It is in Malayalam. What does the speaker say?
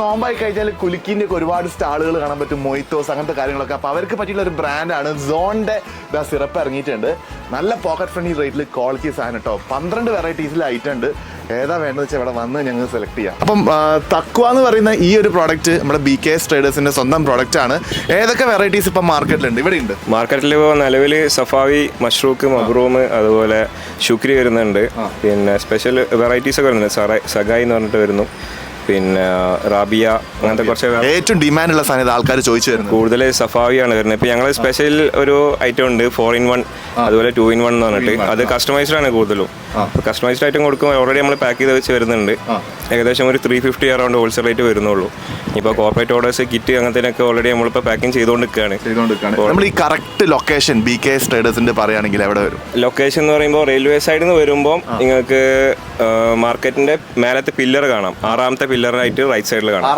നോമ്പായി കഴിഞ്ഞാൽ കുലുക്കിന്റെ ഒക്കെ ഒരുപാട് സ്റ്റാളുകൾ കാണാൻ പറ്റും, മൊയ്ത്തോസ് അങ്ങനത്തെ കാര്യങ്ങളൊക്കെ. അപ്പോൾ അവർക്ക് പറ്റിയുള്ള ഒരു ബ്രാൻഡാണ് സോണിന്റെ സിറപ്പ് ഇറങ്ങിയിട്ടുണ്ട്. നല്ല പോക്കറ്റ് ഫ്രണ്ട്ലി റേറ്റിൽ ക്വാളിറ്റി സാധനം കേട്ടോ. 12 വെറൈറ്റീസിൽ ഐറ്റം ഉണ്ട്. ഏതാ വേണ്ടത് വെച്ചാൽ ഇവിടെ വന്ന് ഞങ്ങൾ സെലക്ട് ചെയ്യാം. അപ്പം തക്വ എന്ന് പറയുന്ന ഈ ഒരു പ്രോഡക്റ്റ് നമ്മുടെ BKS ട്രേഡേഴ്സിന്റെ സ്വന്തം പ്രോഡക്റ്റ് ആണ്. ഏതൊക്കെ വെറൈറ്റീസ് ഇപ്പം മാർക്കറ്റിലുണ്ട്? ഇവിടെ ഉണ്ട് മാർക്കറ്റിൽ ഇപ്പോൾ നിലവിൽ സഫാവി, മഷ്റൂക്ക്, മബ്രൂം, അതുപോലെ ശുക്രി വരുന്നുണ്ട്. പിന്നെ സ്പെഷ്യൽ വെറൈറ്റീസ് ഒക്കെ വരുന്നുണ്ട്. സഗായി എന്ന് പറഞ്ഞിട്ട് വരുന്നു. പിന്നെ റാബിയ, അങ്ങനത്തെ കുറച്ച് ഏറ്റവും ഡിമാൻഡുള്ള സാധനം ആൾക്കാർ ചോദിച്ചു വരുന്നത് കൂടുതൽ സഫാവിയാണ് വരുന്നത്. ഇപ്പോൾ ഞങ്ങൾ സ്പെഷ്യൽ ഒരു ഐറ്റം ഉണ്ട് 4-in-1, അതുപോലെ 2-in-1 എന്ന് പറഞ്ഞിട്ട്. അത് കസ്റ്റമൈസ്ഡ് ആണ് കൂടുതലും. കസ്റ്റമൈസ്ഡ് ഐറ്റം കൊടുക്കുമ്പോൾ ഓൾറെഡി നമ്മൾ പാക്ക് ചെയ്ത് വെച്ച് വരുന്നുണ്ട്. ഏകദേശം ഒരു 350 അറൗണ്ട് ഹോൾസെയിൽ റേറ്റ് വരുന്നുള്ളൂ. ഇപ്പോൾ കോർപ്പറേറ്റ് ഓർഡേഴ്സ്, കിറ്റ് അങ്ങനത്തേനൊക്കെ ഓൾറെഡി നമ്മളിപ്പോൾ പാക്കിംഗ് ചെയ്തുകൊണ്ടിരിക്കുകയാണ്. നമ്മൾ ഈ കറക്റ്റ് ലൊക്കേഷൻ BKS ട്രേഡേഴ്സിന്റെ പറയുകയാണെങ്കിൽ എവിടെ വരും? ലൊക്കേഷൻ എന്ന് പറയുമ്പോൾ റെയിൽവേ സൈഡിൽ നിന്ന് വരുമ്പോൾ നിങ്ങൾക്ക് മാർക്കറ്റിന്റെ മേലത്തെ പില്ലർ കാണാം. 6ാമത്തെ പില്ലറായിട്ട് റൈറ്റ് സൈഡിൽ കാണാം.